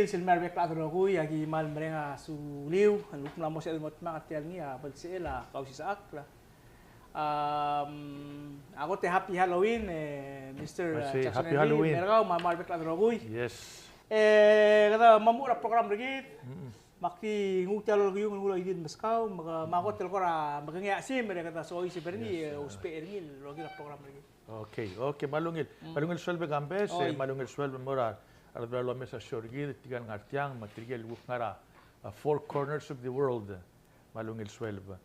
Gil, silmer bek lato roguy, agi mal merenga su liu, luk na mo sa ilmot mga tiyan niya, balsela, Kausischakl. Ako te Happy Halloween, Mr. Happy Halloween. Meragaw, mal bek lato roguy. Yes. Kata mamura program regit. Maki ngutalo yung ngulo idin maskaw, makot tel kora magangya sim, mereka kata soy si Berni, uspe erngil, rogi la program regit. Okay, malungil. Malungil swelbe Kembes, malungil swelbe mura. Alberlo mesa shorgil tigan ngartiang material wuk ngara four corners of the world. Malungil swelbe.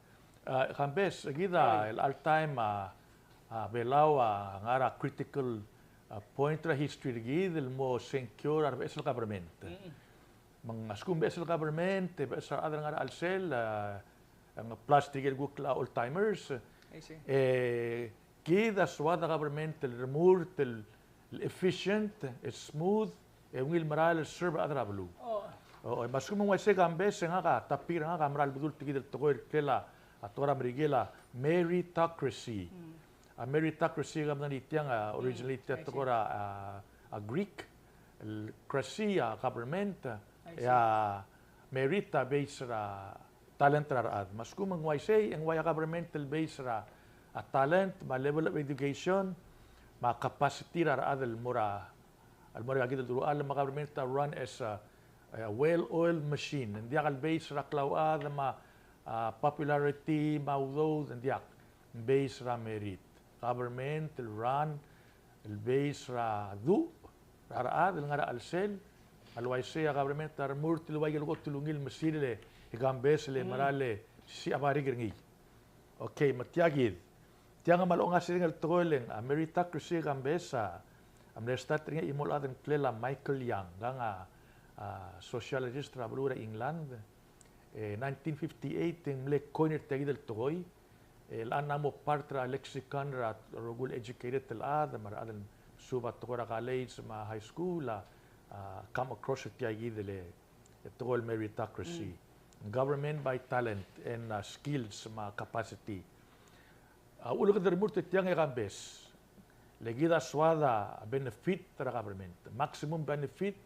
Kembes gida el all time Palau ngara critical point ra history gid el mo secure ar besel government. Mang askum besel government besel adar ngara alsel ang plus tigel wuk la all timers. Gida swada government el remur el efficient, smooth, will maral serve adra blu. Mas kung mga Kembes nga ka tapir nga ka maral budul tigil tokoy kela atora merigela meritocracy. A meritocracy gam nani tiang originally tokora a Greek cracy government ya merita based ra talent ra ad. Mas kung mga ang waya governmental based ra a talent, ma level of education, ma capacity ra adal mura almora agid duro al government run as a well-oiled machine. Hindi akal base ra klawad ma popularity maudod hindi ak base ra merit. Government run el base ra du ra adal ngara alsel alway siya government tar murti luway lugot tulungil masile Kembes le marale si abarigirngi. Okay, matyagid. Tiang malo nga singal toleng meritocracy Kembes amnestat nga imol aden klela Michael Young nga sociologist ra blura England 1958 ting le coiner tagidel toy el anamo partra lexicon ra rogul educated tel ad mar aden suba tokora college ma high school come across it tagidele tol meritocracy government by talent and skills ma capacity ulo ka dermur tiang Kembes legida swada benefit ra government maximum benefit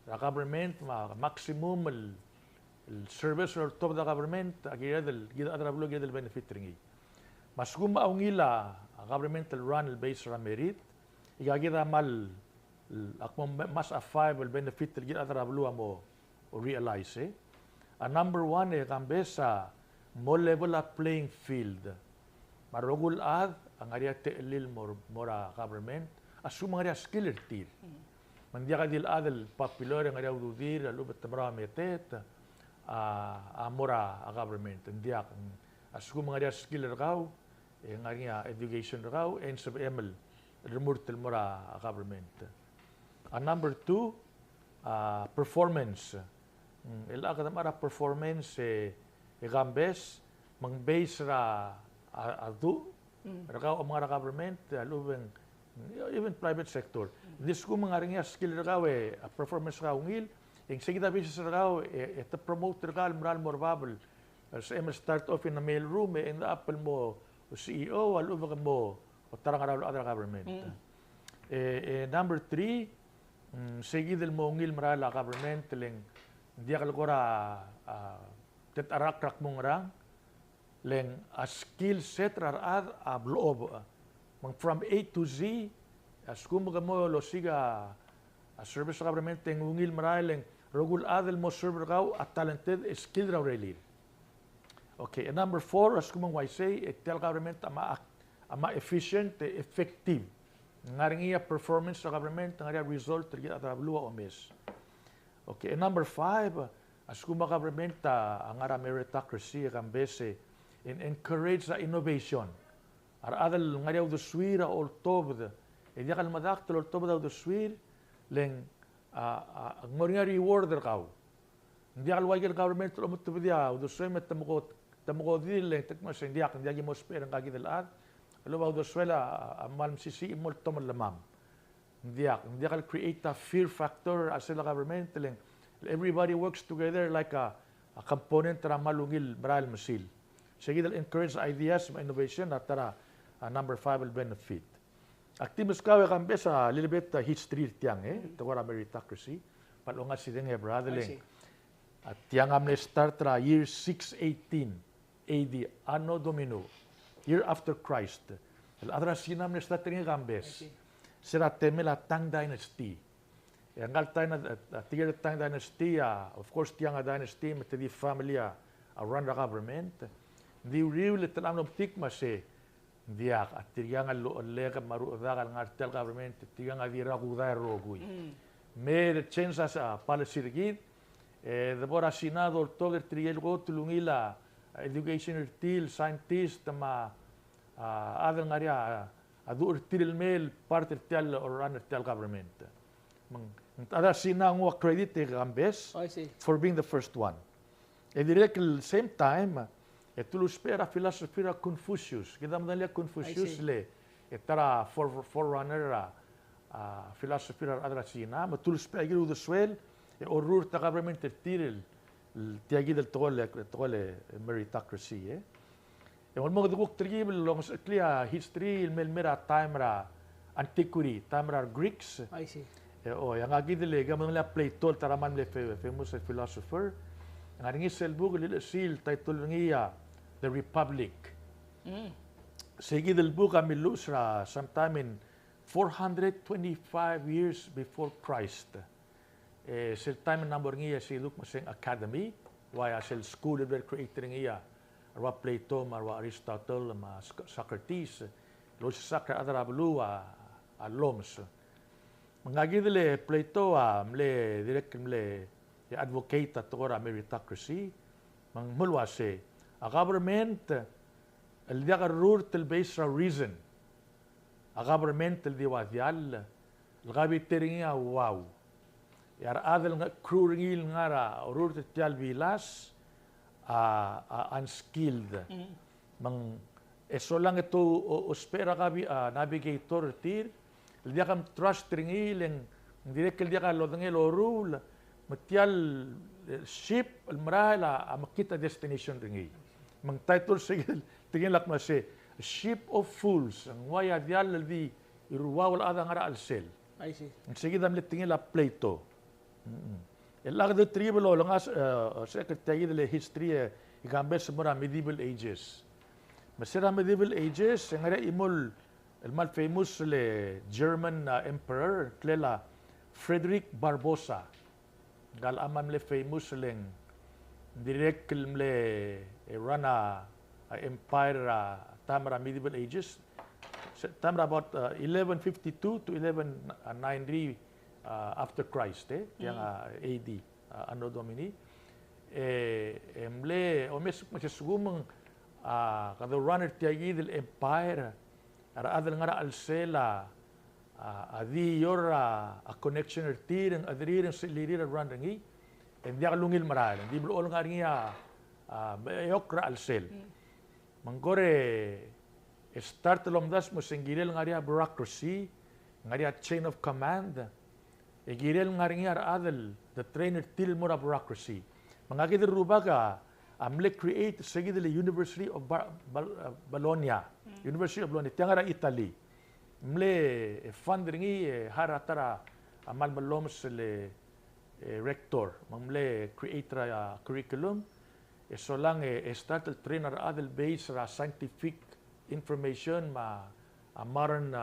ra government maximum el service or top da government agida del gida adrablo gida del benefit ringi masgum aungila governmental run el base ra merit igagida mal akmo mas affive el benefit el gida adrablo amo realize number one Kembes mo level a playing field marogul ad ang area teelil mora government asum area skiller tir mandia ka dil adel popular ang area ududir alubat tamra metet mora government ndia asum area skiller raw ang area education raw and sub ml remurtel mora government number two performance el akadam ara performance Kembes mang base ra adu rakaw ang mga government alubeng even private sector this ko mga ringa skill rakaw performance rakaw ngil yung sige da business rakaw ito promote rakaw moral morbable sa start off in a mail room in the apple mo CEO alubeng mo o tarang rakaw other government number three sige del mo ngil moral government ling hindi kalkora tetarak mong rang leng a skill set rarad abloob from A to Z as kumaga mo lo siga a service government ngungil maraleng rogul adel mo server raw at talented skill raw really. Okay, and number four as kumang say tel government ama efficient effective ngaringiya performance sa government ngaringiya result tergi atabluwa o mes. Okay, and number five as kumang government ang ara meritocracy Kembes and encourage the innovation. Ar adal ngariaw do swira or tobd. Hindi kal madak tol tobd do swir leng ngoringa reward kaw. Hindi kal wagel government tol mo tobdia do swim tamuko dil leng tekmo hindi ak hindi mo spare ang kagidal ad. Alo do swela amal sisi imol tomal lamam. Hindi kal create a fear factor as the government leng everybody works together like a component ra malungil maral masil. Sige dal encourage ideas, innovation at tara number 5 will benefit. Actimus kawe Kembes a little bit history tiang ito wala meritocracy. palonga sideng brother I leng. see. At tiang amne start ra year 618 AD anno domino, year after Christ. El adra sinam ne start ring Kembes. Sera temela Tang dynasty. Yang alta na tiga Tang dynasty, of course tiang dynasty met the family around the government. Di really telam no tik mase dia at tiang al lega maru dagal ngartel government tiang adira gudai rogui. Me the change as a policy rigid. The bora sinado toger triel go tulungila education til scientist ma other ngaria adu til mail part tel or run tel government. Ada sinang wa credit Kembes for being the first one. And direct same time etulus pera philosophy Confucius. Kita madalia Confucius le etara forerunner philosophy adra sina matulus pera gilu the swell orrur ta government tiril tiagi del tole meritocracy e wal mo duguk tribal long clear history il mera time ra antiquity time ra Greeks I see. o yang agi dele gamang la Plato taraman le famous philosopher ang ngi selbug lil sil title ngiya the Republic segi del book amilus ra sometime in 425 years before Christ. Sel time number ngiya si Luke Maseng Academy, why sel school that were created ngiya, arwa Plato, arwa Aristotle, ma Socrates, lo si Socrates adara blu loms. Mangagi dele Plato mle direct mle advocate at ora meritocracy, mang mulwa se a government el dia rur tel based on reason. A government el diwadial, el gabi teringa wow. Yar adel nga krurngil ngara urur tial bilas unskilled. Mang eso lang ito ospera gabi navigator tir el dia kam trust ringil en direct el dia ka lodangel orul matial ship el marala makita destination ringi. Mang title sigil tingin lak mase ship of fools ang waya dial di iruwa wal ada ngara al sel. I see. Sige dam tingin la Plato. El lag de tribal o langas secretary de history Kembes mura medieval ages. Masira medieval ages ngara imol el mal famous le German emperor klela Frederick Barbarossa. Gal amam le famous leng direct le rana empire tamra medieval ages. Tamra about 1152 to 1193 after Christ, yang AD, Anno Domini. Mle, omes masasugumang kada runner tiagi del empire, ara adal ngara alsela, adi yor a connection ertir, adrir selirir run ringi, and dia lungil maral, di blo ol ngaringia yokra alsel. Mangore start lomdas musengirel ngaria bureaucracy, ngaria chain of command. Girel ngaringi adal the trainer til mura bureaucracy. Mangagi de rubaga amle create segi de University of Bologna. University of Bologna tiangara Italy. Mle fundingi haratara amal maloms le rector. Mamle create ra curriculum. So lang start the trainer adal base ra scientific information ma modern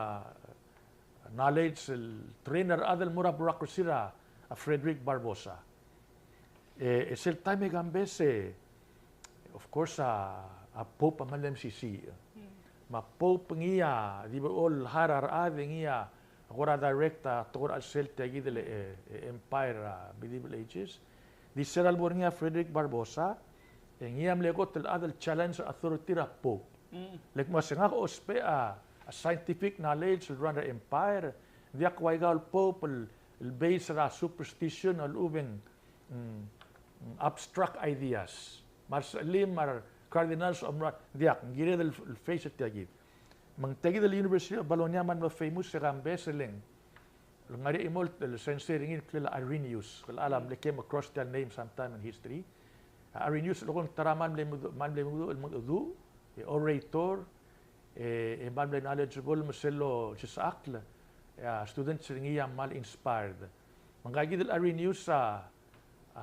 knowledge trainer adel mura bureaucracy ra Frederick Barbarossa. Es el time Kembes of course a pope amalem sisi. Ma pope ngiya di ba all harar ade ngiya agora directa tor al sel tagi del empire medieval ages. Di seral borngia Frederick Barbarossa ngiya mlegot el adel challenge authority ra pope. Lek masengak ospe a scientific knowledge will run the empire. Diak waigal pope el base ra superstition al ubeng abstract ideas. Mas limar cardinals omrat diak gire del face tiagi. Mang tagi del University of Bologna man ma famous sa Kembes leng. Ngari imol el sensering in klela Arrhenius. Kal alam le came across their name sometime in history. Arrhenius lokon taraman le mudu el mudu orator Bable knowledgeable maselo Kausischakl students ringiya mal inspired. Mangagidil a renew sa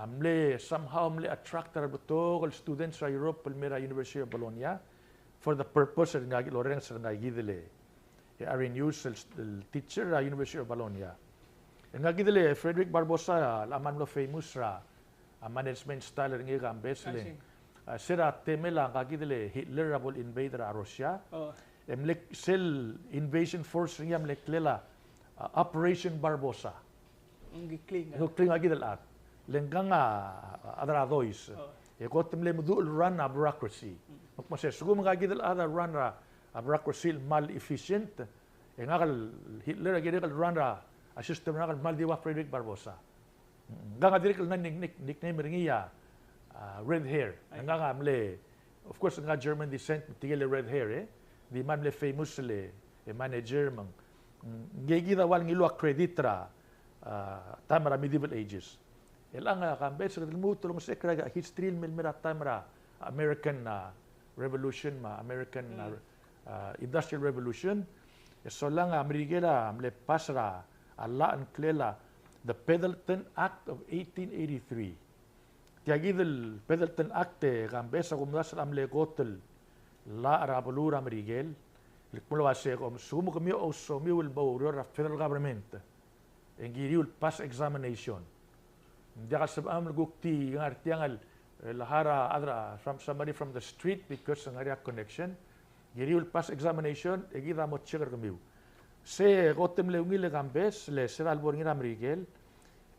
mle somehow mle attractor buto kal students sa Europe Palmera University of Bologna for the purpose ng ngagil oren sa ngagidil a renew sa teacher sa University of Bologna. Ngagidil Frederick Barbosa laman lo famous ra management style ng Kembes le. Sira temela ngagidil Hitler will invade ra Russia. Emlek cell invasion force niya mlek lela Operation Barbosa. Ngikling. Ngikling ngagidil at lenggang adradois. Kotem le mudul run a bureaucracy. Magmase sugo magagidil ada run a bureaucracy mal efficient. Ngakal Hitler agidil run a system ngakal mal diwa Frederick Barbosa. Nganga direk na nickname ringiya red hair. Nganga mle of course nga German descent tigil red hair di man le famous le manager mang ngigida wal ngilo accreditra tamara medieval ages. Ilang Kembes sa tulong sa ekraga history milmira tamara American Revolution American Industrial Revolution. So lang Amerigela mle pasra Allah an klela the Pendleton Act of 1883. Tiagidil Pendleton Act Kembes sa kumdas amle gotel la arabulura Amerigel mula se kom sumo kami o somi will bawro federal government engiriul pass examination. Dia sabam gukti ngartiangal lahara adra from somebody from the street because ng area connection. Giriul pass examination egida mo checker kami. Se gotem le ungile Kembes le seral borngira Amerigel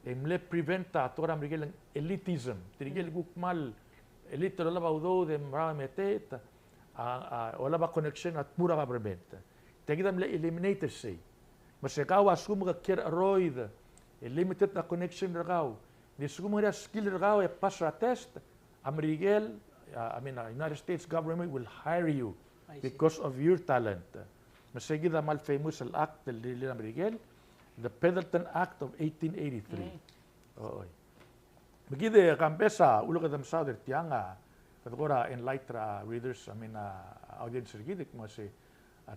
emle preventa tora Amerigel elitism. Tirigel gukmal elite la baudo de marametet wala ba connection at pura government. Tegidam le eliminated say. Masakawa sum kir aroid limited na connection ragaw. Di sum skill ragaw e pass a test. Amerigel United States government will hire you because of your talent. Masagida mal famous al act del Amerigel, the Pendleton Act of 1883. Oy. Begide Kembesa ulo kadam sa der tianga katora enlightra readers audience gidik mo si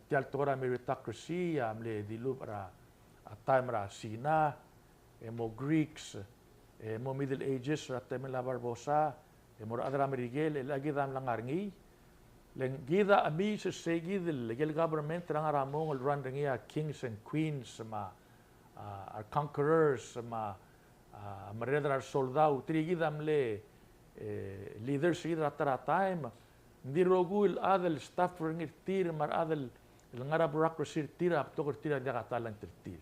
tial tora meritocracy amle dilu para time ra Sina mo Greeks mo Middle Ages ra temela Barbosa mo adra Amerigel lagi dam langarngi leng gida ami sa segi del legal government rang ramong run ringia kings and queens our conquerors maredra soldado trigidam le leaders idra tara time ndi rogul adel staff ringir tir mar adel ngara bureaucracy tira aptokor tira dia katalang tir.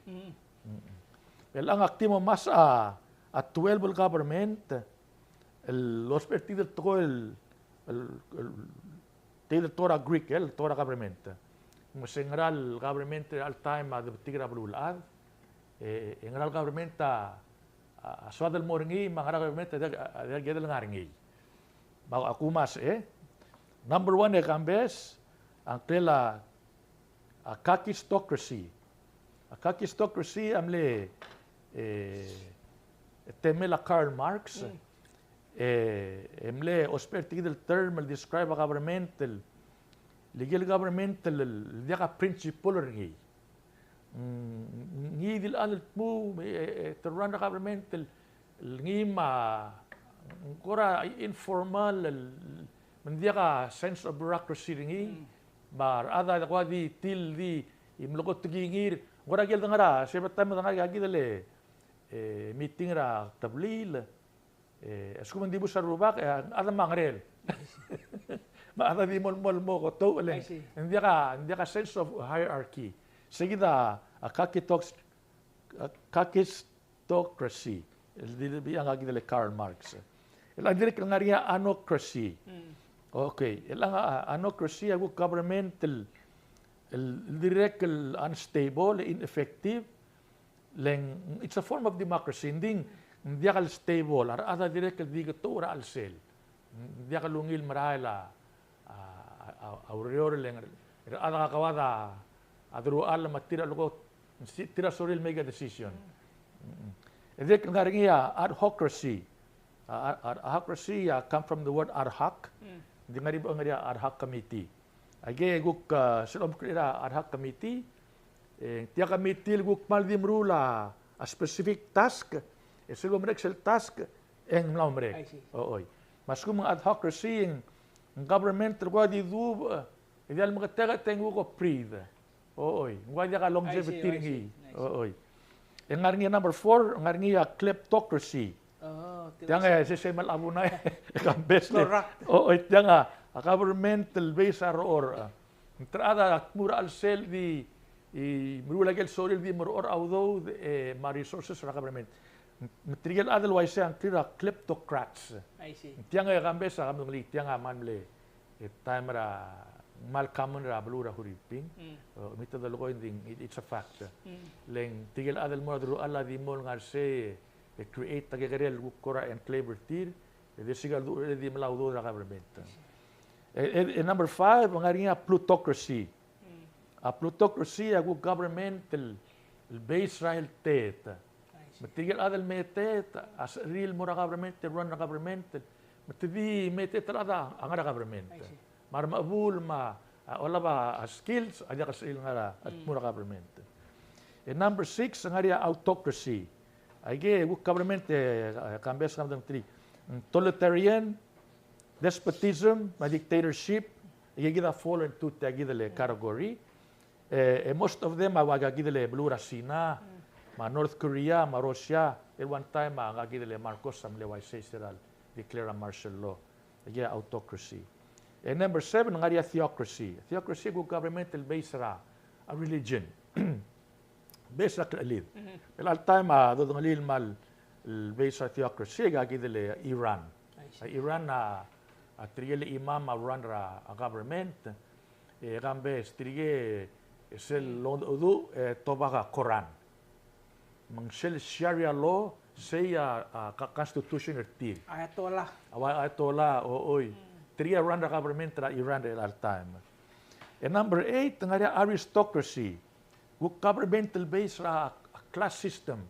El ang aktimo mas a 12 government los partidos to el tora Greek el tora government. Musengral government al time ad tigra bulad engral government aswadal moringi mangara government ada gedel ngaringi. Bago aku mas number 1 Kembes ang tela kakistocracy. Kakistocracy amle temela Karl Marx emle osperti del term el describe a governmental legal governmental dia ka principle ringi ngi dil al mu to run the governmental ngi ma kora informal man dia ka sense of bureaucracy ringi bar ada ko di til di imlogot tingir kora gel ngara sebat tam ngara gidele meeting ra tablil esku man di bu sarubak ada mangrel ma ada di mol mo ko to le hindi ka sense of hierarchy sigida a kakistocracy di ang agidele Karl Marx ilang direk ngaria anocracy okay ilang anocracy agu governmental direct unstable ineffective leng it's a form of democracy hindi kal stable ar ada direct digatura al sel dia kalungil marala aurior leng ada kawada adru al matira lugo tira soril mega decision direct ngaringia ad hocracy hocracy come from the word ad hoc di ngari ba ngaria ad hoc committee age guk silom krira ad hoc committee tiya committee guk maldim rula a specific task siguro merek sel task eng mlaw merek. Oy. Mas kung mga adhocracy ang government ko di du ideal mga tega tengu ko breathe. Oy. Ngwa ka longevity ngi. Oy. Ang ngarngi number 4, ngarngi kleptocracy. Tianga se mal abunay Kembes le. Oy tianga a governmental base or entrada mura al sel di murula gel soril di mur or although ma resources ra government. Material otherwise ang tira kleptocrats. I see. Tianga Kembes am ngali tianga manle time ra mal common ra blura huriping. Mita da logo it's a fact. Leng tigel adel mo dru alla di mol ngar se create tagerel gukora and clever tir de sigal du di malaw do ra government. Number 5 ngaringa plutocracy. A plutocracy a government el base Israel tet. Matigil adel metet as real mura government run na government. Matidi metet ada ang ra government. Mar mabul ma wala ba skills aja kasil ngara at mura government. Number 6 ngaria autocracy. Age government Kembes kam 3 totalitarian despotism ma dictatorship gida fall into tagidele category. Most of them awaga gidele blura Sina ma North Korea ma Russia at one time nga gidele Marcos sam leway seral declare a martial law. Age autocracy. And number 7 ngaria theocracy. Theocracy government based ra a religion. Base sa elite. Al time do ngalil mal base sa theocracy gagidele Iran. Iran na trigele imam run ra a government Kembes trige sel lodu tobaga Quran. Mang sel Sharia law say constitution ertir. Ayatollah oy. Trige run ra government ra Iran al time. And number 8 ngaria aristocracy. Governmental based ra class system.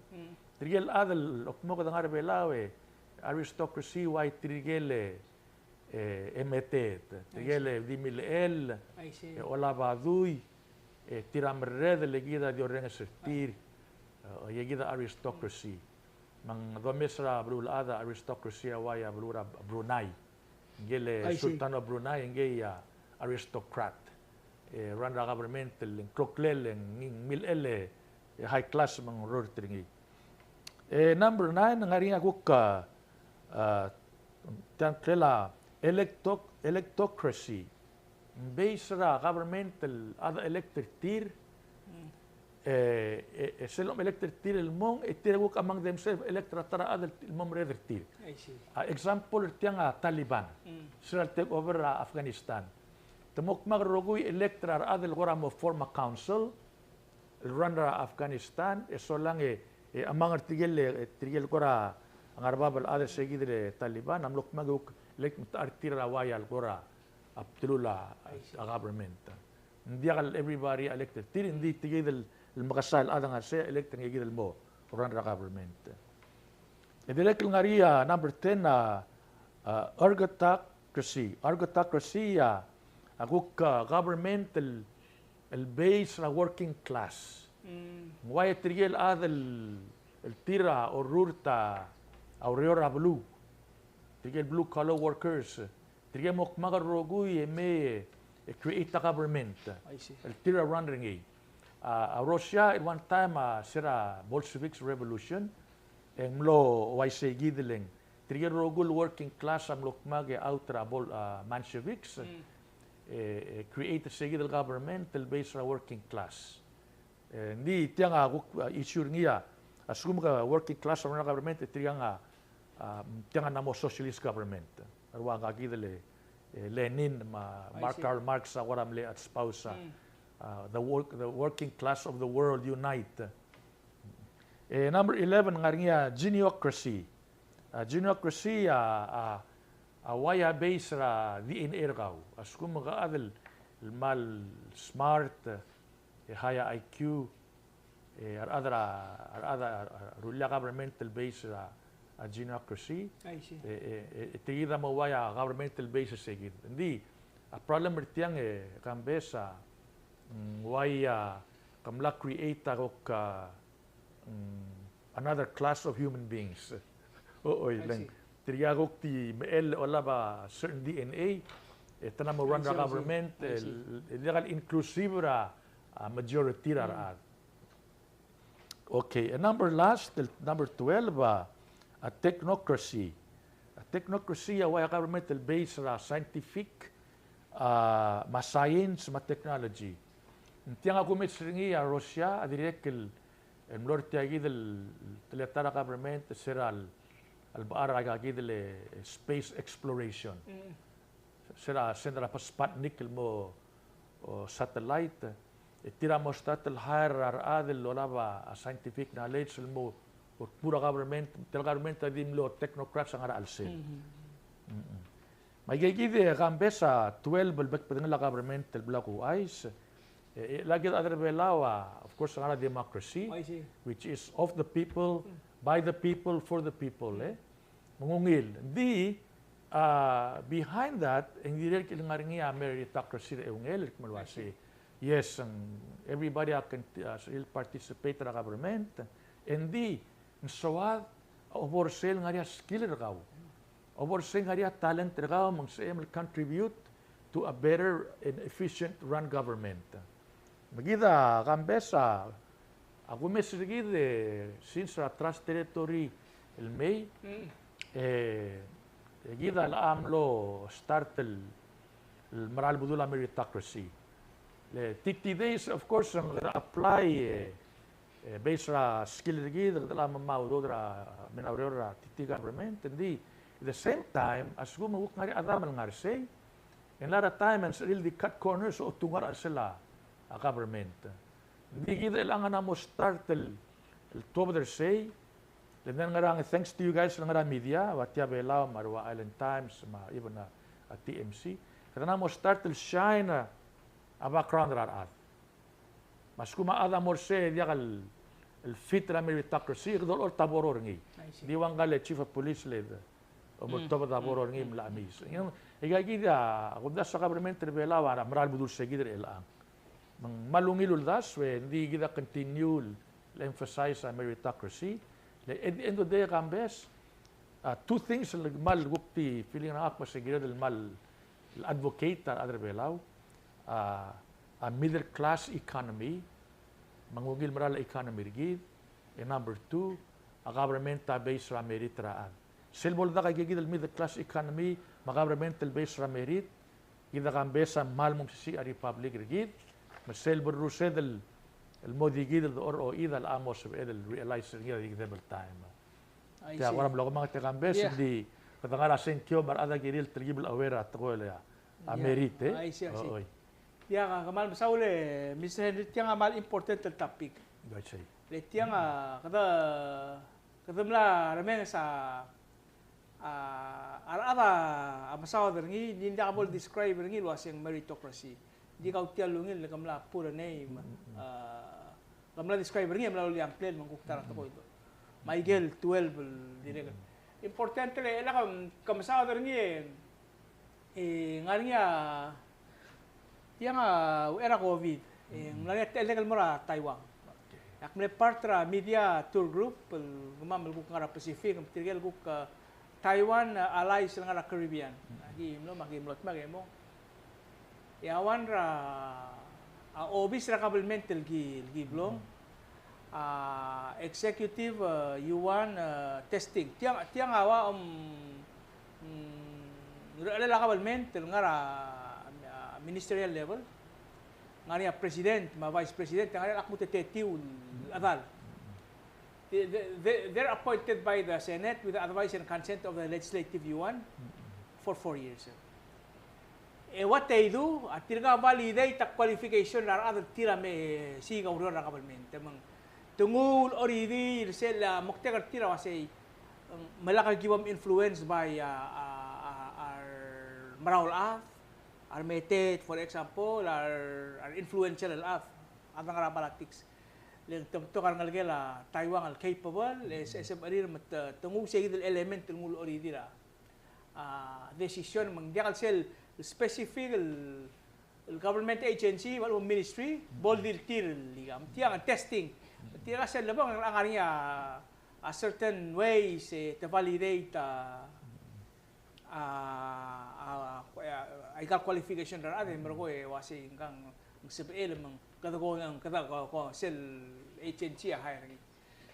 Trigel adel okmo ka dangar belawe aristocracy why trigel emetet. Trigel dimil ola badui tiramred legida di orenga sertir yegida aristocracy. Mang domesra brul ada aristocracy why brura Brunei. Gele sultan of Brunei ngeya aristocrat. Run the government in Kroklel and Mil high class mang rotringi. Number 9 ngaringa kuka tanklela electocracy. Based ra governmental other elected tier selom elected tier el mong itira kuk among themselves electra tara other mom rather tier. Example tianga Taliban. Sira take over Afghanistan. Temuk magrogui electoral adel gora mo form a council run ra Afghanistan so lang amang tigel gora ang arbabal adel segidre Taliban amlok maguk elect artira wayal gora aptulula a government. Hindi kal everybody elected. Hindi tigel el makasal adang se elect ngigidel mo run ra government. Edelek ngaria number 10 argotocracy. Argotocracy aguk governmental el base na working class. Why trigel adel el tira o rurta aurora blue. Trigel blue collar workers. Trigel mok magarogui me create a government. El tira running Russia at one time sira Bolsheviks revolution en mlo why say gideling. Trigel rogul working class am lok mag outra Mensheviks. Create a segidal governmental based on working class. Ni tianga issue niya assume ka working class on government tianga tianga namo socialist government. Arwa ka gidele Lenin Karl Marx waram le at spouse the working class of the world unite. Number 11 ngaringa geniocracy. Geniocracy waya base ra DNA raw askum mga adel mal smart high IQ other ruля governmental base ra geniocracy tigida mo waya governmental base segid hindi a problem ritiang Kembes waya kamla create ko ka another class of human beings. Oy, lang. Tiriyagok ti meel wala ba certain DNA, ito na mo run the government, legal inclusive ra majority ra. Okay, and number 12, a technocracy. A technocracy, a government based ra scientific, ma science, ma technology. Tiang ako met seringi a Russia, a direct el norte aquí del teletara government seral al-baara aquí del space exploration. Sera sendra pa Sputnik mo satellite. Tira mo statel higher adel lolaba a scientific knowledge mo pura government dim lo technocrats ang ara alsel. May gigide Kembes 12 balbek pa la government tel blaku ice. Lagi other belawa, of course, ang democracy, which is of the people, by the people, for the people. Mungungil. Di, behind that, hindi rin kilangaring meritocracy na ungil, malwasi. Yes, everybody can participate in the government. And di, sawad, oversell nga skill ragaw. Oversell nga talent ragaw, mag-sa contribute to a better and efficient run government. Magida Kembes ako mesrigid since trust territory el May gida la amlo start el maral budula meritocracy le 50 days of course apply based ra skill gid la mamaudo ra menawra titi government and at the same time as gumawak ngari adaman ngari say in lot of time and really cut corners o tungar sila a government. Hindi kita ilangan na mo start el top of their say. Then nga thanks to you guys lang nga media, Watia Palau, Marwa Island Times, even at TMC. Kaya na mo start el shine a background rarat. Mas kumaada mo say diya kal el fit na meritocracy, kadol or taboror ngi. Diwang gale chief of police led. O mo top taboror ngi mla amis. Igagida, kung sa government Palau, maral budul segidre ilang. Malungilul das when hindi kita continue emphasize meritocracy. At the end of the day, Kembes, two things mal gupti feeling na ako sige del mal advocate other Palau, a middle class economy, mangugil maral economy rigid, and number 2, a government based ra merit raan. Selbol da kay gigil middle class economy, governmental based ra merit, kita Kembes mal mong si a republic rigid. Masel berused el modigid el or ida el amos el realize niya the double time. Kaya wala mo mga Kembes di katangara senkyo marada giril tribal aware at ko ya amerite. Ya kamal masaule Mr. Henry tiang amal important el topic. Gotcha. Le tiang kada mla rameng sa arada masawa derngi hindi ka mo describe derngi wasing meritocracy. Di kau tialungil na kamla pura name kamla describer ngi kamla uli ang plan mangkuktara to ko ito Michael 12 dire importante le ela kamasa der ngi ngarnya tiang era covid ngari telegal mora Taiwan akme partra media tour group gumamal ko ngara Pacific tirgel ko Taiwan allies ngara Caribbean agi no magimlot magemo yawan ra obis ra governmental giblong executive yuan testing tiang awa la governmental ngara ministerial level ngari president ma vice president ngari akmo tetiu adal they're appointed by the Senate with the advice and consent of the legislative yuan for 4 years. What they do, at tira validate the qualification na other tira me sigaw ro ra government. Mang tungul oridi sila muktegar tira kasi malaka giwam influence by our Maraul Af, our Metet, for example, our influential Af, adang ra politics. Len tukar ngalgela Taiwan al capable, SM arir mat tungul sigid element tungul oridi ra. Decision mang diakal sel specific government agency wala ministry boldir tir ligam tiang testing tira sa labang ang angariya a certain ways to validate igal qualification ra ade mergo wasi kang sebel mang kadago ang kadago sel agency hiring.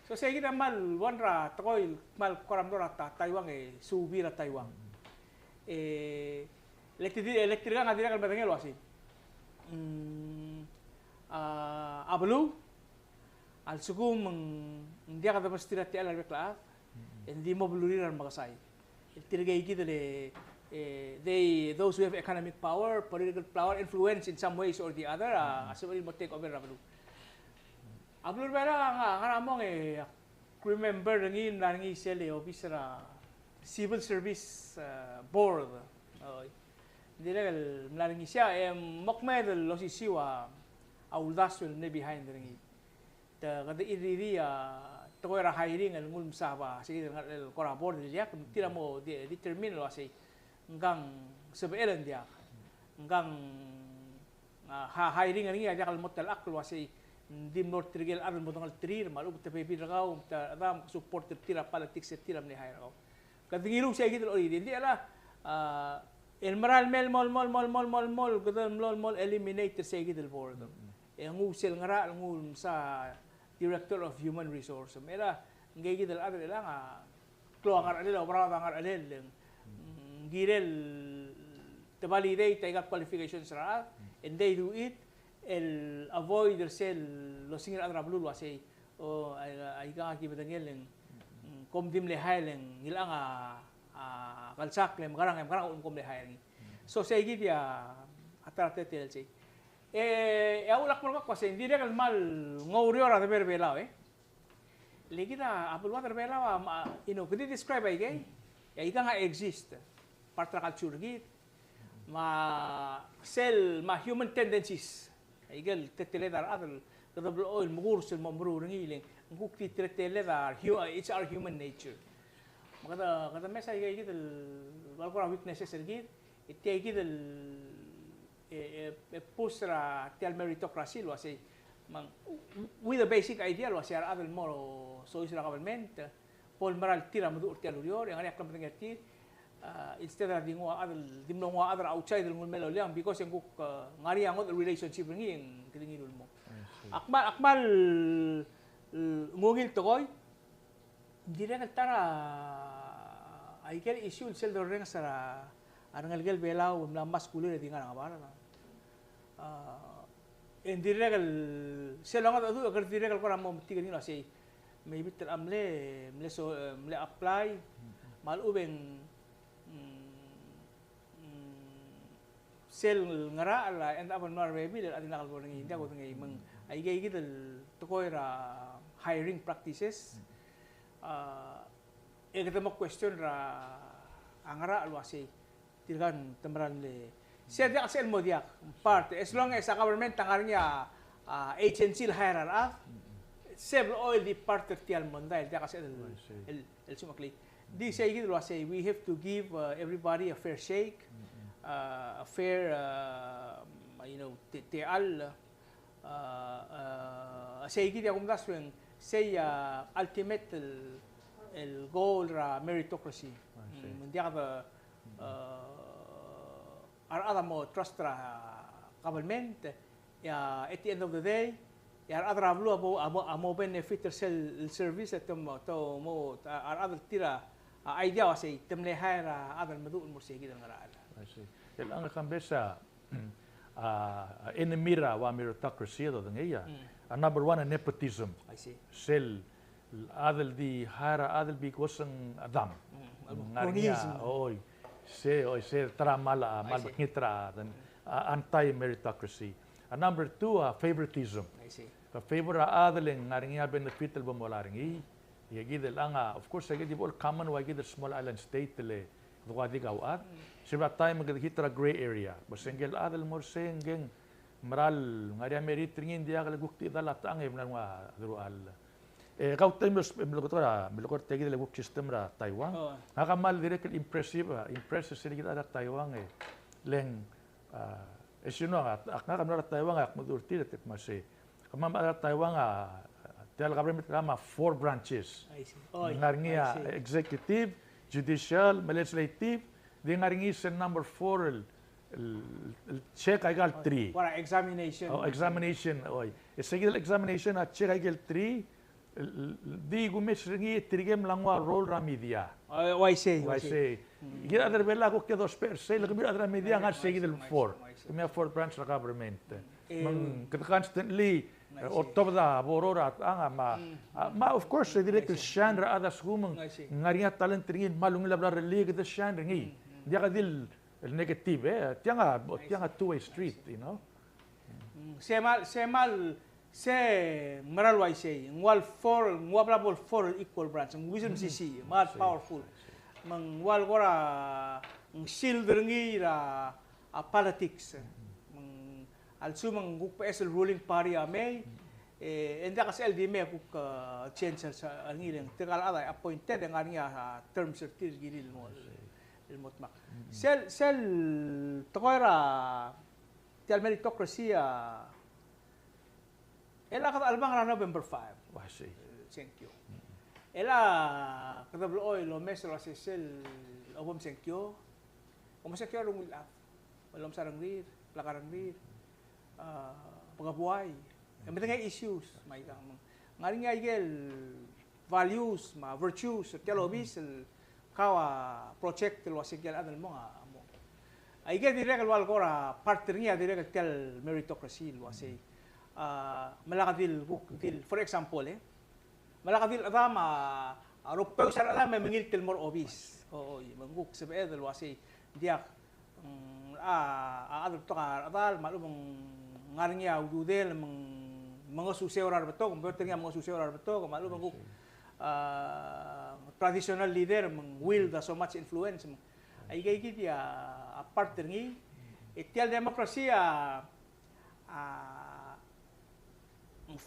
So saya kita mal wanra tokoy mal koram dora Taiwan subira Taiwan. Elektrika ngadira kal batangel wasi. Ablu al sugum dia kata pastira ti ala bekla hindi mo bluriran makasay. Tirgay kita those who have economic power, political power, influence in some ways or the other, asal mo take over Ablu. Ablu bera nga among remember nangi sel officer civil service board. Diregal mlaringi siya mokmed lo si siwa auldas will ne behind ringi. Ta kada iri to era hiring al ngul msaba sige ngal kora board dia tira mo determine lo asi ngang sebelen dia ngang hiring ringi dia kal motel aklo asi dim nor trigel al mo ngal trir malu te pepi ragaw ta adam support tira politics tira ne hire kadingiru siya gidol ori dia la el moral mol gadal eliminate sa gidol board ang usel ngara ngul sa Director of Human Resources. Mera ngay gidal adel lang klo ngar adel obra ngar adel girel to validate iga qualifications ra and they do it el avoid sel lo singir adra blue wasi o ay ga kibadangel kom dim le hailen ilang kalsak le magarang kom le hailen so say gid ya atrate tel say ulak mo kasi hindi regal mal ngawrio ra de berbelaw legi na apul water belaw could you describe ay gay ika nga exist partra culture gid ma cell ma human tendencies igal teteledar adal kadablo oil mugursul mamru ngiling ngukti teteledar it's our human nature kada mesa gay gid balkora weaknesses gid itay gid pusra tel meritocracy lo say with the basic idea lo say adal mo so is la government pol maral tira mudu tel urior yang anak kelamang ngati instead of dingo adal dimno adal outside ngul melo liang because yang ngari ang relationship nging kidingilul mo akmal ngugil tokoy dire tara ay kel issue sel do reng sara arangal gel belaw mas kulir di nga ngabara hindi regal selang adu agar di regal ko ramo tiga nila say maybe ter mle apply mal ubeng sel ngara ala end up nor maybe at nakal ko ngi hindi ko ngi mang ay gay gidal to ko ra hiring practices kita mo question ra angara alwa say tirgan tamran le siya dia kasi mo dia part as long as sa government tangar niya agency hire several oil di part of tial mondai dia kasi el sumakli di say gid say we have to give everybody a fair shake a fair tial say gid akum daswen say ultimate el goal ra meritocracy dia ka ada mo trust ra government at the end of the day ada blu amo benefit sel service to mo ada tira idea wasi temle hire ada madu mo sige ngara I see el ang kambesa enemira wa meritocracy do ngaya number one nepotism I see sel adal di hire adal bi kosang adam ngaria oy se tramala mal ngitra dan anti meritocracy number two favoritism I see favor adaleng ngaringa benefit el bomolaringi yagid ang of course yagid all common wa yagid small island state le duwadi gawat siba time magdikitra gray area basengel adal mor sengeng maral ngaria merit ringin dia kala gukti dalat ang ibnan wa dual kau timbus melokot tegi le work system ra Taiwan ngakamal direct impressive sila kita ada Taiwan leng esino nga akna kamra Taiwan ak mudurti tek mase kamam ada Taiwan Tel government kama 4 branches. I see. Oy, Ngaringia I see. executive, judicial, legislative, di ngaringi sa number 4 check ay gal 3. Para examination. Oh, examination oy. Isagil examination at check ay gal 3. Di gumis ringi tirigem langwa role ra media. I say. I say. Gira other bella ko ke 2%, lagi other media nga sigil 4. Kami 4 branch ra government. Mang constantly October borora anga ma of course direct shan ra ada sumang ngaringa talent ringin malung labra league the shan ringi. Dia kadil negative tianga two-way street, you know. Semal maralway say ngwal ngwablabol 4 equal branch ng wisdom CC mal powerful mang wal gora ng shield ringi ra politics also mang gukpes ruling party ame enda kas LDM kuk change sa angileng tikal ada appointed ang aniya terms of tir gilil mo ilmotmak sel tokoira tel meritocracy ela kat albang ra November 5 Wa say. thank you ela kadablo oy lo mesro sel obom thank you rungul af walom sarang rir plakarang rir pagabuhay. Ang mga issues, may ngaring igel values, ma virtues, telobis, kawa project lo sigel adal mo nga mo. Igel direct wal kora partner niya direct tel meritocracy lo say. Malakadil for example malakadil adama rupaw sa alam may mangil tel more obis. Oo, manguk sa bedel lo say diak adal to ka adal malumong ngaring ya ududel mga suseorar beto kumberter nga mga suseorar beto kumalo bang traditional leader mang will da so much influence ay gayit ya partner ngi itial demokrasya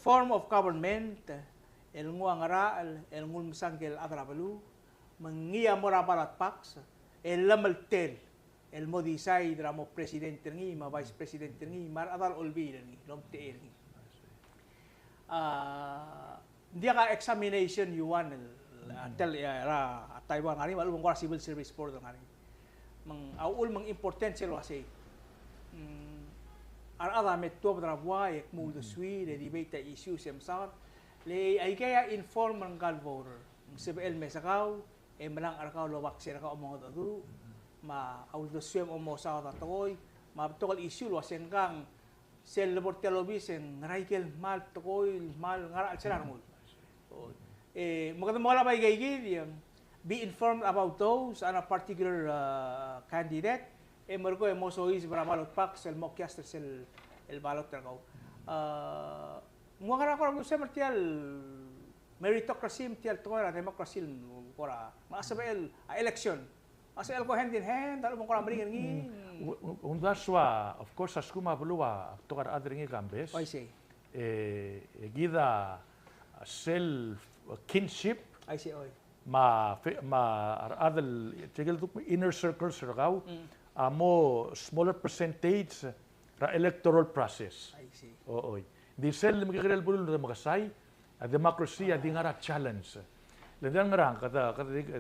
form of government el ngara el ngul sangkel adrabalu mangia morabalat pax el lamaltel el modisay dramo presidente ngi ma vice presidente ngi mar adal olbi ngi lom teer ngi dia ka examination yuan tel ra Taiwan ngari malu ngora civil service board ngari mang aul mang important selo ase ada metto dra buay mul de sui de debate issues semsar le ay kaya inform ang galvoter CBL mesakaw e manang arkaw lowak sira ka mo do ma audosyo mo sa tatoy ma tokol issue lo sengkang sel portelobis en raikel mal tokoy mal ngara sira ngul maganda mo la bay gaygi be informed about those on a particular candidate mergo mo so is para balot pak sel mokyas sel el balot tergaw mo ngara ko sa martial meritocracy martial tokoy democracy kora masabel election asal ko hand in hand, talo mong karamring ngi. Undaswa, of course, as kuma bulua, tokar adringi Kembes. I say. Gida self kinship. I say oy. Ma adal tigil tuk inner circles ragaw. Amo smaller percentage ra electoral process. I see. Oy. Di sel magigirel bulul na magasay, a democracy di nga ra challenge. Lendang ngarang kata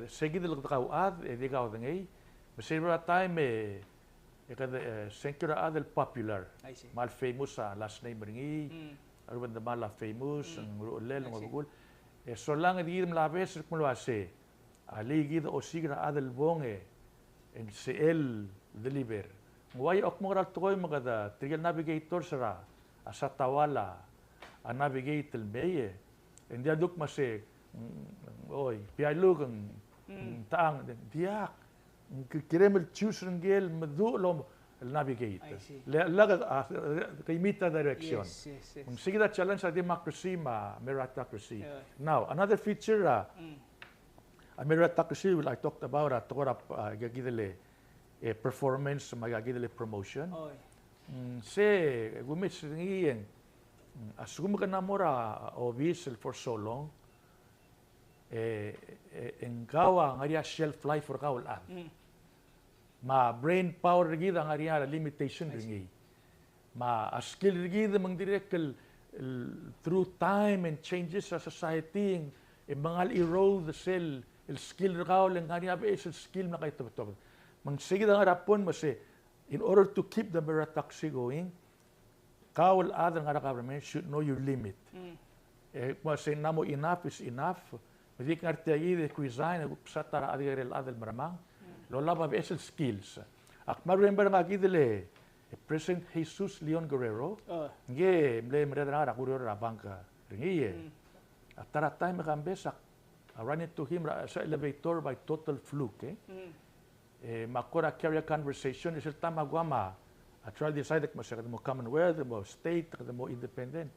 segid lo takawad di kaw dangay masira time kata secure adel popular mal famous last name ringi arban da mal famous ang ulel ngogul so lang di labes kung ase ali gid o sigra adel bonge en CL deliver way ok mo rat koy magada trial navigator sara asa tawala a navigate el meye en dia duk mase oy pialu kang taang diak kiremel choose ngel madu lo navigate laga kaimita direction kung sige da challenge sa democracy ma meritocracy now another feature a meritocracy I talked about at torap gagidele performance magagidele promotion se gumit ngiyeng asum ka namora obis for so long engkawa ngaria shelf life for kaul ma brain power gida ngaria limitation ringi ma skill gida mang direkel through time and changes sa society, mangal erode the skill rakaw lang nga niya skill na kayo ito. Sige na nga rapon in order to keep the meritocracy going, kawal other nga government should know your limit. Kasi namo enough is enough. Hindi ka artiagi de cuisine, sa tara adirel adel maramang. Lola ba skills. Ak remember nga gidele President Jesus Leon Guerrero. Nge mle mre na rakuro ra banka. Ringi. At tara time Kembes I ran into him sa elevator by total fluke. Makora carry a conversation is tama guama. I tried to decide that mo Commonwealth, mo state, mo independent.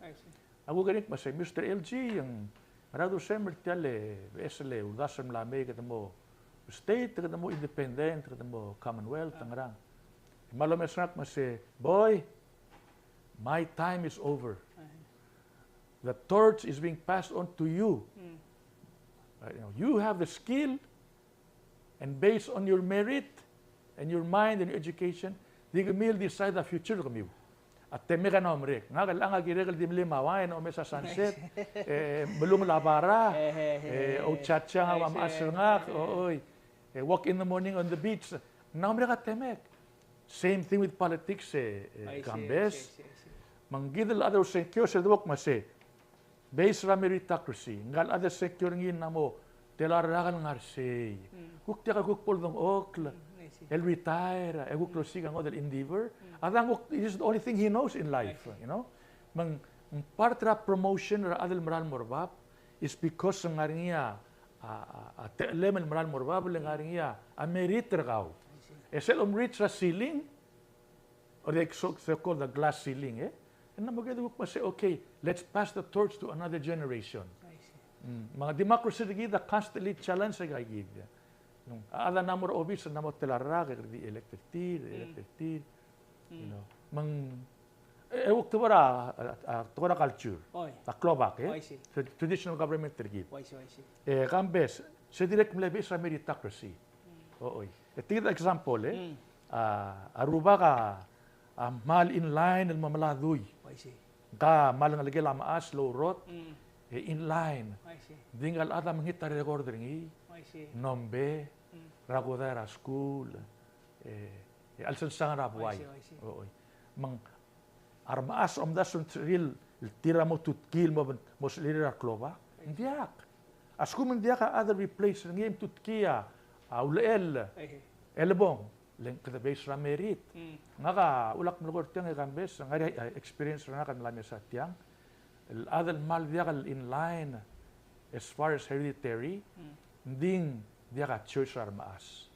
Ako ganit masay Mr. LG yung marado semmer tele esle udasam lame mo state, mo independent, mo Commonwealth tangrang. Malo mesnak masay boy, my time is over. The torch is being passed on to you. You have the skill, and based on your merit and your mind and your education, di kamil decide the future kami. At temi ka na umrik. Nga lang agiregal di mlimawain o sa sunset, belum labara, o chacha nga mamasal nga, walk in the morning on the beach. Nga umrik at temek. Same thing with politics, Kembes. Manggidal other secure sa duwak masi. Based on meritocracy, ngal other secure ngin na mo, telarakan nga say. Kukti ka kukpol ng okla. He'll retire. Eguklo sigang o del endeavor. Adang this is the only thing he knows in life. You know, mang partra promotion or adel moral morbab is because ng ngaringiya teelemen moral morbab ng ngaringiya a merit rakaw. Esel reach the ceiling or they call the glass ceiling. And na maganda ko say okay, let's pass the torch to another generation. Mga democracy gida constantly challenge sa gayid. Ada namor obis namor telarra di elected you know mang ewok tubara culture ta klobak traditional government tergid Kembes se direct mlebe sa meritocracy tigit example aruba ka mal in line el mamaladuy ka mal nga lagi lamaas low rot in line dingal ada mangita record ringi nombe ragodera school alsan sangara buay mang armaas dasun real tira mo tutkil mo moslira kloba ndiak askum ndiak other replace ngem tutkia aulel elbong leng kada base ra merit nga ulak mo korteng Kembes ngari experience ra kan lami sa tiang el other mal diak in line as far as hereditary ding dia ka church armaas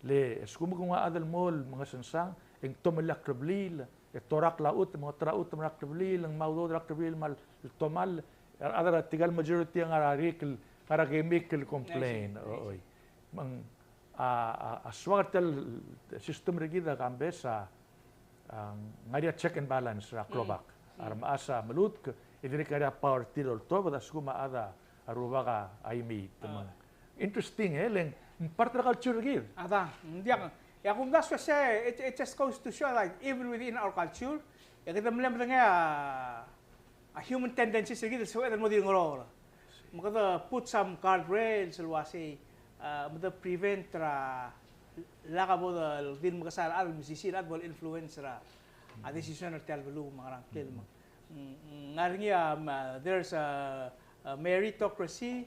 le eskum kung adal mol mga sansang eng tomalak rablil torak laut mga traut tomalak rablil ang mawdo rablil mal tomal adara tigal majority ang arikil para chemical complain mang aswartel system regida Kembes ngaria check and balance ra klobak armaas malut idiri kaya power tirol to badas kuma ada aruba ka aimi temang interesting leng part of the culture gid. Ya kung that's what say it just goes to show like even within our culture, ya kita melihat nga a human tendency sa gid so eden mo din ngoro. Makata put some guardrails luwasi to prevent laka mo din makasal al musician at will influence a decision or tell belu mga rangkel ngaringi there's a meritocracy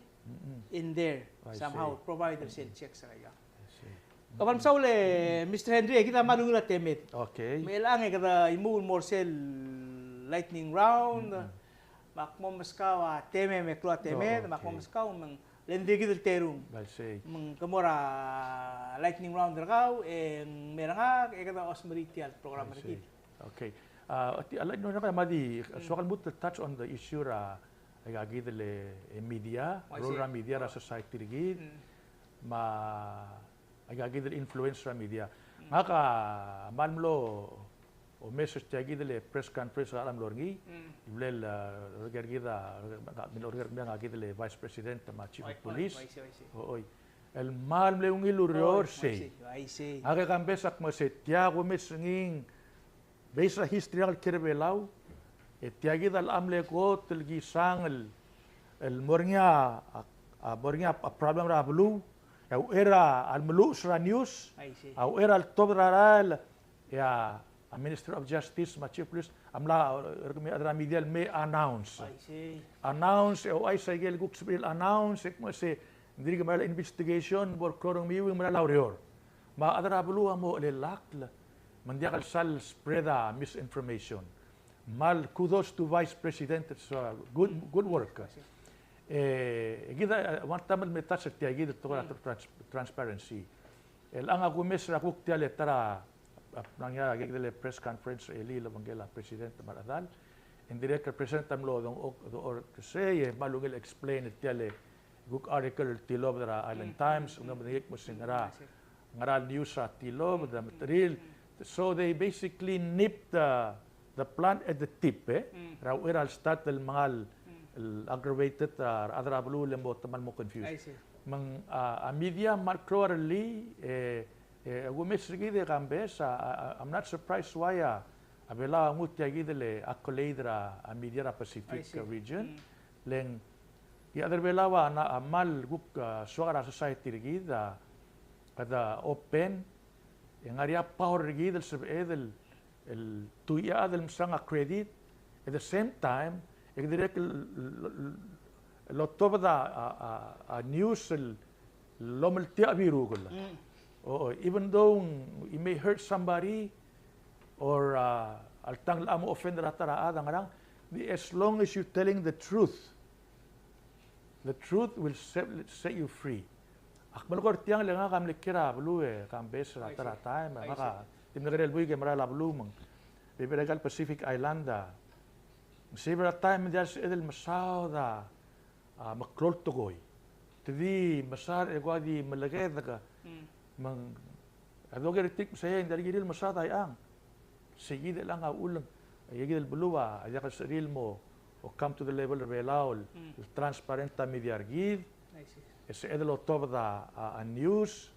in there somehow provider sale checks raya. Kapan sa ule Mr. Henry kita manungula temet. Okay. May lang kada imul more sale lightning round. Makmo maskaw teme me klo temet makmo maskaw mang lendig del terung. Mang kamora lightning round rakaw meranga kada osmeritial program rikit. Okay. Alay no na madi so kan but touch on the issue agagid le media, rural media ra society rigid, agagid le influence ra media. Ngaka manmlo o message agagid le press conference ra alam lorgi, iblel agagida milorger nga agagid le vice president ma chief of police. El mal le ungilurior say. Aga Kembes ak mo say tiago mesnging based on history al Kerbelaw tiagi dal amle ko tilgi sang el mornya mornya problem ra blu au era al mulu sra news au era al tobral ya a Minister of Justice ma Chief Police amla adra media may announce o ay sa gel guk sibil announce mo se diri mal investigation bor korong mi wing mala laurior ma adra blu mo le lakla mandiakal sal spread misinformation mal kudos to Vice President. It's good work. Gida wantamal metas tiagi to transparency. El anga gumes ra kuk tiale tara nangya gigdele press conference eli la bangela President Maradal. Indirect President tamlo do or say malungel explain tiale guk article tilob dara Island Times ngam dik mo singara ngaral news sa tilob the material. So they basically nipped the plant at the tip, raw iral start el mangal aggravated adra blu lembo tamal mo confused. Mang media macroarly gumisrigi de Kembes. I'm not surprised why abela ngutya gidele accolade ra media ra Pacific region. Leng the other belawa na amal guk suara society rigi da open yang area power rigi del sebedel el tuya del msanga credit at the same time direct lot of the news lomeltia biru gula even though it may hurt somebody or altang amo offend ratara ngarang as long as you're telling the truth will set you free akmal ko tiang lenga kam likira blu Kembes ratara maka timnagarel buy ke marala blu mang Beberegal Pacific Islanda several time just edel masauda maklol togoy tidi masar egwadi malagay daga mang adoger tik saya dari gidil masada ang sige lang ulang yigil bluwa ayaka saril mo o come to the level of Palau transparent media gid es edel of the news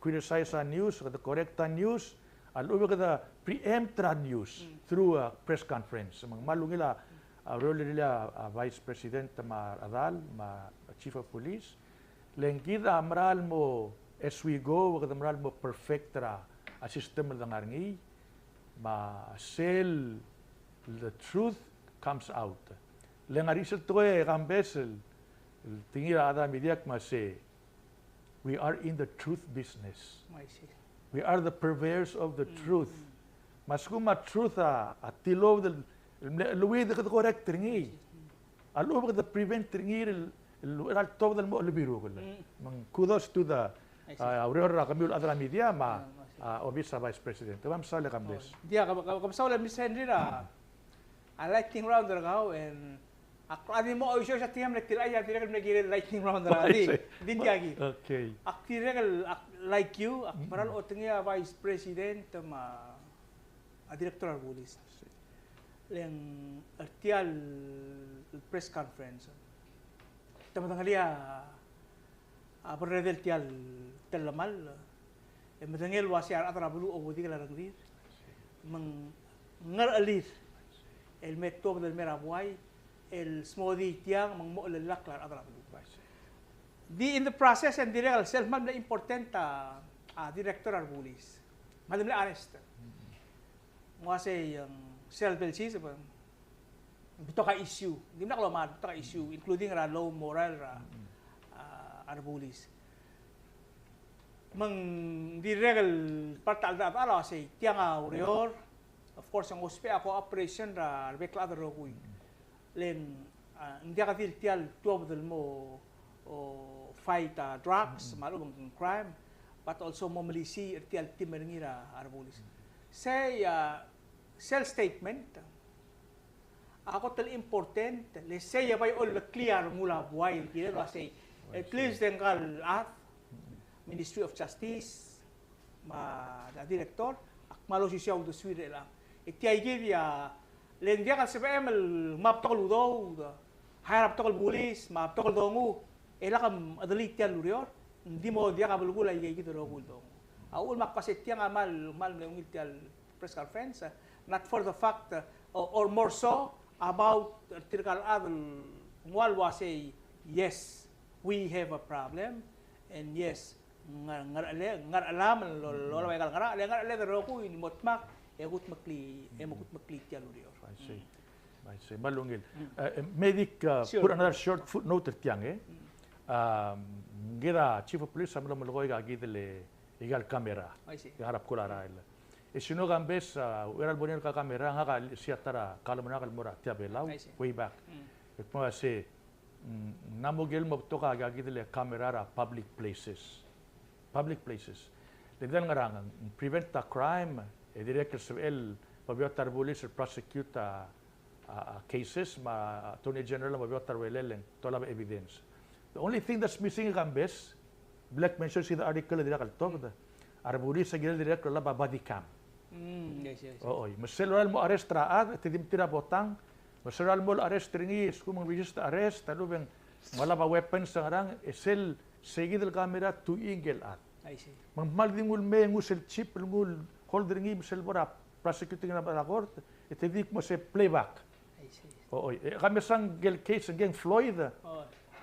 criticize news the correct news al the preempt news through a press conference. Mang malungila role nila Vice President Maradal, Chief of Police. Lengkida amral mo as we go, wag amral mo perfect a system ng ngarngi, sell the truth comes out. Lengarisal to Kembes tingira ada media say we are in the truth business. We are the purveyors of the truth. Mas kuma truth at tilo del luwi de correct ringi. Alu the prevent ringi el top del mo libiru ko. Mang kudos to the aurora kamul adra media obisa Vice President. Tam sale Kembes. Dia kam sale Mr. Henry lightning round raw and Akadi mo ay siya tiyam nagtilaya tiragal nagire lightning round radi din yagi. Okay. Tiragal like you maral otengya Vice President Director Police. Leng artial press conference. Tamatangaliya del tial telamal madangel wasiar atrabulu o budi kalaranglir mang ngaralir el metto del merabuay el smoothie tiang mang mo lalaklar atrabulu. In the process and direct self man na important Director Police. Madam la arrest. Mo say self belsi sa bito ka issue. Di na ko bito ka issue including low moral Police. Mang direct partal da ala say tiang aurior. Of course ang uspe ako operation bekla adro kuy. Len hindi ka tial tuwa del mo fight drugs, malubang crime, but also momalisi tial timengira Police. Say self statement. Ako tal important. Let's say yabay all clear mula buhay kira say at least tengkal Ministry of Justice the director malo si siya do swire lang. Itiay givya len dia ka CPM map to ludo harap to police map to dongu ela kam adali tial lurior hindi mo dia ka bulgula igay kito rogul dong. Aul makpasit tiang mal tial press conference not for the fact or more so about tirkal adal ngwalwa say yes, we have a problem, and yes, ngar alam lola may ngara ale ro ko in motmak egut makli tialo dio. I see. Malungil. Medic, Sure. put another short footnote at tiang gira chief of police samlo maloy ga gidele igal kamera. I see. Harap kulara ila. Isino gambes weral bonir ka kamera nga ka siatara kalmona kalmora tiabelau way back. Ikmo say namugel mo to ka gidele kamera ra public places. Public places. Ledan ngarang prevent the crime director el pabiotar police prosecute cases ma attorney general mabiotar weleleng tola evidence. The only thing that's missing Kembes, Black mentions in the article dira kaltok da arbuli sa gil director la body cam. Yes. Oo, maseloral mo arrest raad tidim tira botang, maseloral mo arrest ringi skumang register arrest talubeng wala ba weapons sa ngarang esel segi del camera tu ingel at. I see. Mal dingul me ngusel chip ngul hold ringi masel bora prosecuting na ba court itidik mo se playback. I see. Oo, kami sang gel case ngeng Floyd.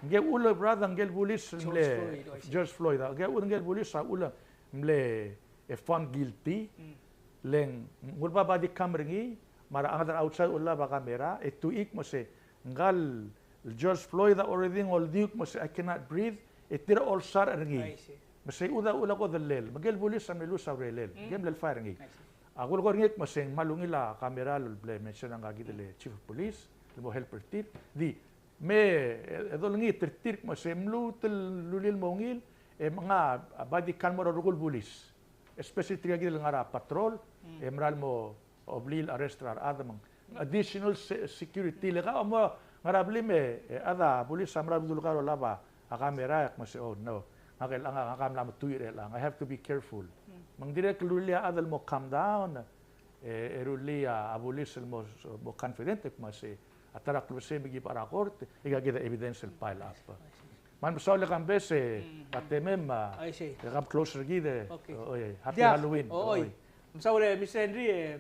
Ngel ula brother ngel police mle George Floyd. Ngel police sa ula mle found guilty. Leng ngul ba body cam ringi mara another outside ula ba camera tuik mo se ngal George Floyd already ngol diuk mo se I cannot breathe tira all sar ringi. I see. Masay ula ko dalel. Magel police sa melu sa relel. Gem lel fire ringi. Agul ko ringik maseng malungila kamera lul ble mention ang gagidele chief of police mo helper tir di me edolngi tir masem lu tel lulil mongil mga body cam mo rugul police especially tigagidel ngara patrol emral mo oblil arrestar adamang additional security lega mo ngarabli me ada police samral dul karo laba a kamera mas oh no kailangan akam tuir lang I have to be careful mang direct lulia adal mo calm down erulia abulis mo confident mas atara klose bigi para court igagida evidence pile up man so le Kembes patemem I see. come closer gide happy Yeah. Halloween Msawle Mr. Henry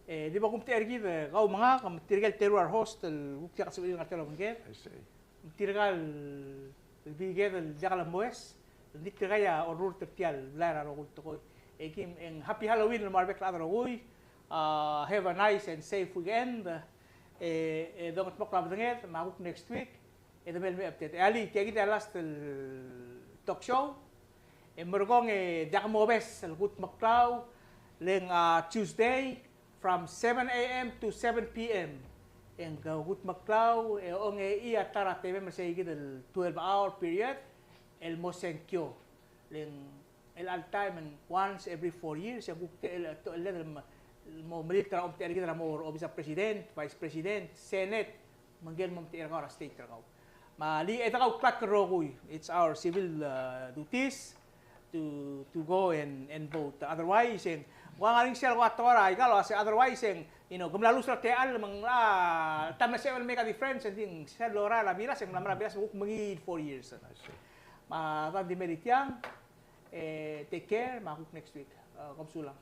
di ba kumti ergid gaw mga kam tirgal terror hostel ukti ka sabi ng atelo ngel I see tirgal bigel jakala moes di tiraya orur tertial lara ro ko ekim en happy Halloween marbek la ro have a nice and safe weekend dongot mo club ngel maguk next week mel me update ali tiagita last talk show morgong jakamo bes gut maklaw leng Tuesday from 7 a.m. to 7 p.m. En gut maklaw ong iya tara tebe masay gidel 12-hour period el mosenkyo leng el all time and once every 4 years yung el mo military of the gidel mo obisa president, vice president, senate manggel mo ti erga state erga mali etakaw clock rogoy it's our civil duties to go and vote otherwise en wa ngaring sel wa tora igalo as otherwise en gumlalo sa teal mang tam na sel make a difference and thing sel lora la bilas en lamra bilas mangi 4 years ma di meritiang take care makuk next week komsulang